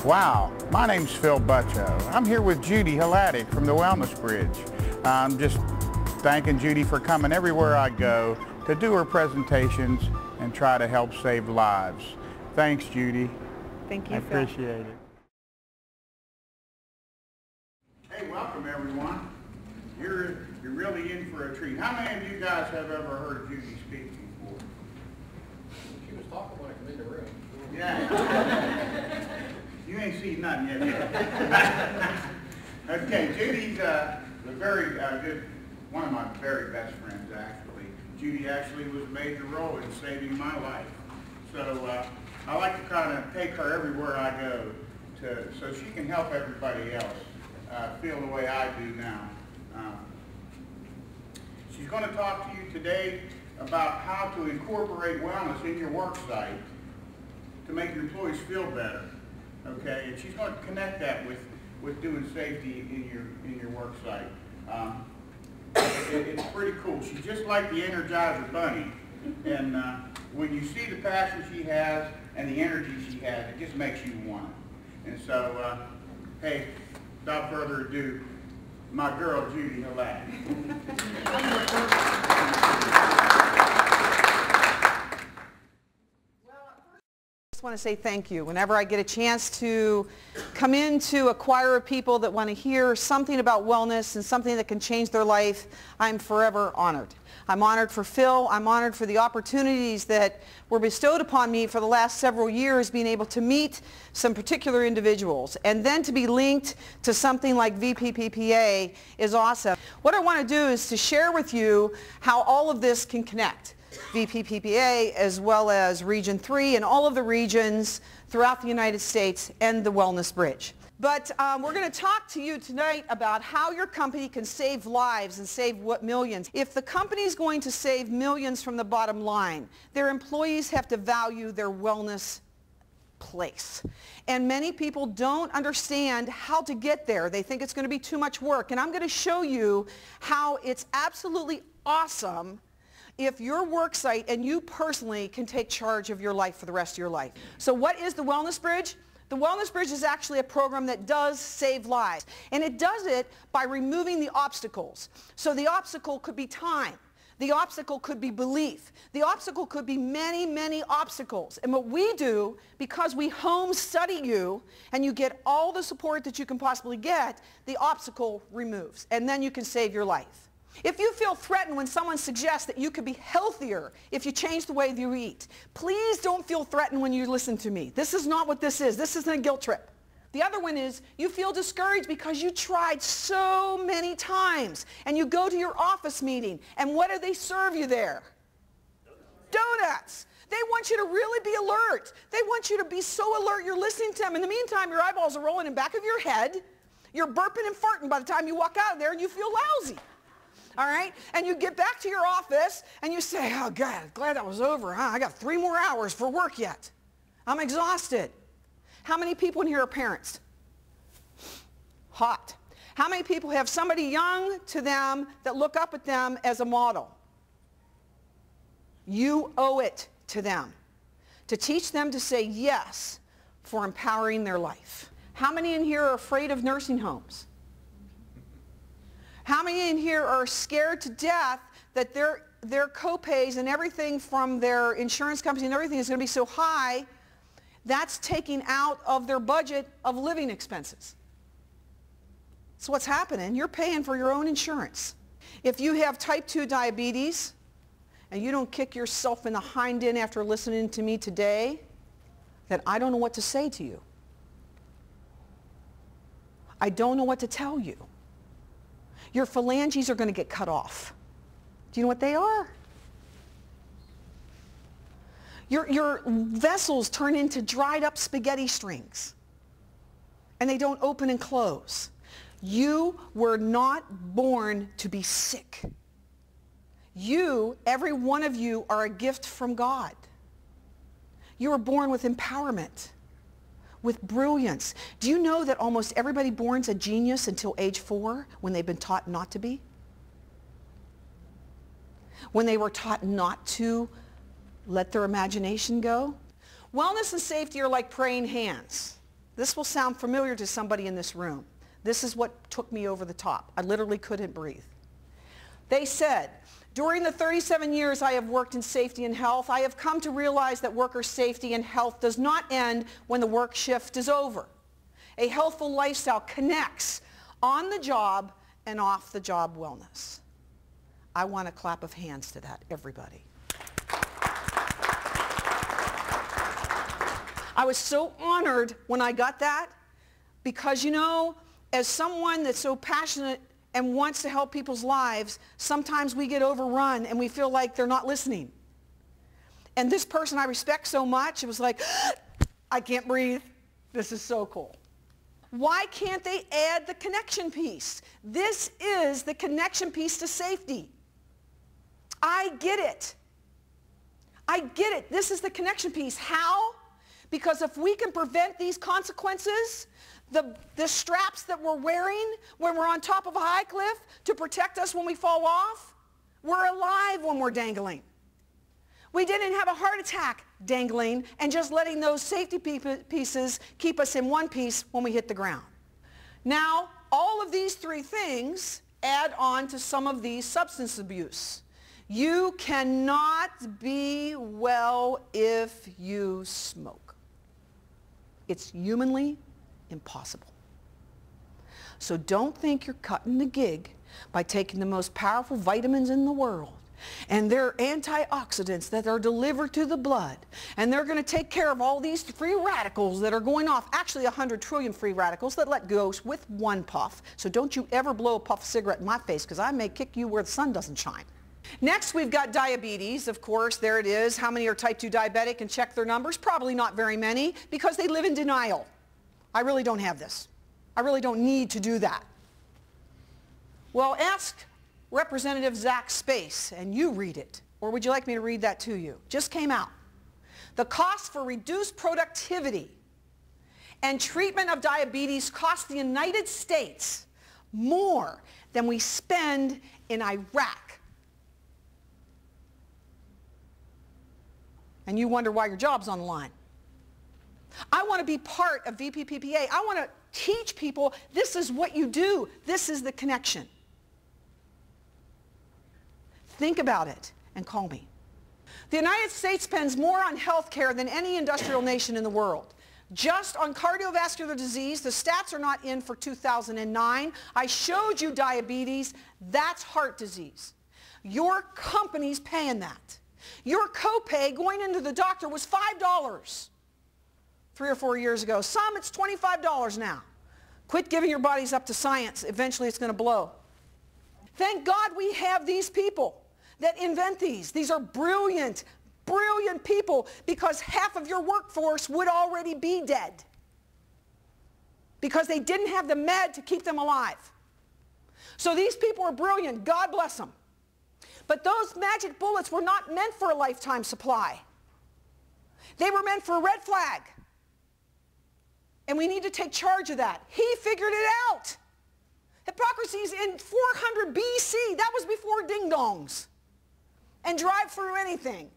Wow, my name's Phil Butcho. I'm here with Judi Hladek from the Wellness Bridge. I'm just thanking Judi for coming everywhere I go to do her presentations and try to help save lives. Thanks, Judi. Thank you, I Phil. appreciate it. Hey, welcome everyone. You're really in for a treat. How many of you guys have ever heard Judi speak before? She was talking when I come in the room. Yeah. You ain't seen nothing yet. Okay, Judi's a very good, one of my very best friends actually. Judi actually was a major role in saving my life. So I like to kind of take her everywhere I go so she can help everybody else feel the way I do now. She's going to talk to you today about how to incorporate wellness in your work site to make your employees feel better. Okay, and she's going to connect that with doing safety in your work site. It's pretty cool. She's just like the Energizer Bunny, and when you see the passion she has and the energy she has, it just makes you want it. And so, hey, without further ado, my girl Judi Hladek. I want to say thank you. Whenever I get a chance to come into a choir of people that want to hear something about wellness and something that can change their life, I'm forever honored. I'm honored for Phil. I'm honored for the opportunities that were bestowed upon me for the last several years, being able to meet some particular individuals. And then to be linked to something like VPPPA is awesome. What I want to do is to share with you how all of this can connect. VPPPA as well as Region 3 and all of the regions throughout the United States and the Wellness Bridge. But we're going to talk to you tonight about how your company can save lives and save millions. If the company is going to save millions from the bottom line, their employees have to value their wellness place. And many people don't understand how to get there. They think it's going to be too much work. And I'm going to show you how it's absolutely awesome if your work site and you personally can take charge of your life for the rest of your life. So what is the Wellness Bridge? The Wellness Bridge is actually a program that does save lives. And it does it by removing the obstacles. So the obstacle could be time. The obstacle could be belief. The obstacle could be many, many obstacles. And what we do, because we home study you and you get all the support that you can possibly get, the obstacle removes. And then you can save your life. If you feel threatened when someone suggests that you could be healthier if you change the way you eat, please don't feel threatened when you listen to me. This is not what this is. This isn't a guilt trip. The other one is you feel discouraged because you tried so many times and you go to your office meeting and what do they serve you there? Donuts. They want you to really be alert. They want you to be so alert you're listening to them. In the meantime, your eyeballs are rolling in the back of your head. You're burping and farting by the time you walk out of there and you feel lousy. All right? And you get back to your office and you say, oh, God, glad that was over, huh? I got 3 more hours for work yet. I'm exhausted. How many people in here are parents? Hot. How many people have somebody young to them that look up at them as a model? You owe it to them to teach them to say yes for empowering their life. How many in here are afraid of nursing homes? How many in here are scared to death that their co-pays and everything from their insurance company and everything is going to be so high, that's taking out of their budget of living expenses? That's what's happening. You're paying for your own insurance. If you have type 2 diabetes and you don't kick yourself in the hind end after listening to me today, then I don't know what to say to you. I don't know what to tell you. Your phalanges are going to get cut off. Do you know what they are? Your vessels turn into dried up spaghetti strings. And they don't open and close. You were not born to be sick. You, every one of you, are a gift from God. You were born with empowerment, with brilliance. Do you know that almost everybody born's a genius until age 4 when they've been taught not to be? When they were taught not to let their imagination go? Wellness and safety are like praying hands. This will sound familiar to somebody in this room. This is what took me over the top. I literally couldn't breathe. They said, during the 37 years I have worked in safety and health, I have come to realize that worker safety and health does not end when the work shift is over. A healthful lifestyle connects on the job and off the job wellness. I want a clap of hands to that, everybody. I was so honored when I got that because, you know, as someone that's so passionate and wants to help people's lives, sometimes we get overrun and we feel like they're not listening. And this person I respect so much, it was like, I can't breathe. This is so cool. Why can't they add the connection piece? This is the connection piece to safety. I get it. I get it. This is the connection piece. How? Because if we can prevent these consequences, the straps that we're wearing when we're on top of a high cliff to protect us when we fall off, we're alive when we're dangling. We didn't have a heart attack dangling and just letting those safety pieces keep us in one piece when we hit the ground. Now, all of these three things add on to some of these substance abuse. You cannot be well if you smoke. It's humanly impossible. So don't think you're cutting the gig by taking the most powerful vitamins in the world and they're antioxidants that are delivered to the blood and they're going to take care of all these free radicals that are going off, actually 100 trillion free radicals that let go with one puff. So don't you ever blow a puff of cigarette in my face because I may kick you where the sun doesn't shine. Next, we've got diabetes. Of course, there it is. How many are type 2 diabetic and check their numbers? Probably not very many because they live in denial. I really don't have this. I really don't need to do that. Well, ask Representative Zach Space and you read it. Or would you like me to read that to you? Just came out. The cost for reduced productivity and treatment of diabetes costs the United States more than we spend in Iraq. And you wonder why your job's on the line. I want to be part of VPPPA. I want to teach people this is what you do. This is the connection. Think about it and call me. The United States spends more on health care than any industrial nation in the world. Just on cardiovascular disease, the stats are not in for 2009. I showed you diabetes. That's heart disease. Your company's paying that. Your copay going into the doctor was $5 3 or 4 years ago. Some, it's $25 now. Quit giving your bodies up to science. Eventually, it's going to blow. Thank God we have these people that invent these. These are brilliant, brilliant people because half of your workforce would already be dead because they didn't have the med to keep them alive. So these people are brilliant. God bless them. But those magic bullets were not meant for a lifetime supply. They were meant for a red flag. And we need to take charge of that. He figured it out. Hippocrates in 400 BC, that was before ding-dongs and drive through anything.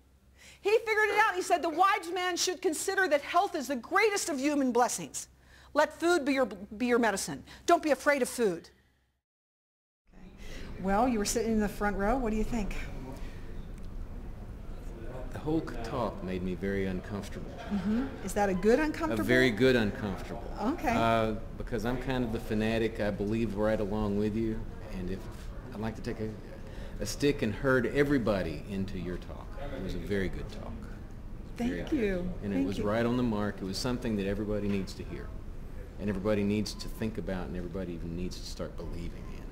He figured it out. He said the wise man should consider that health is the greatest of human blessings. Let food be your medicine. Don't be afraid of food. Well, you were sitting in the front row. What do you think? The whole talk made me very uncomfortable. Mm-hmm. Is that a good uncomfortable? A very good uncomfortable. Okay. Because I'm kind of the fanatic. I believe right along with you. And if I'd like to take a stick and herd everybody into your talk. It was a very good talk. Thank you. And it was right on the mark. It was something that everybody needs to hear. And everybody needs to think about and everybody even needs to start believing in.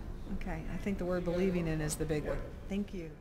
Okay, I think the word believing in is the big one. Thank you.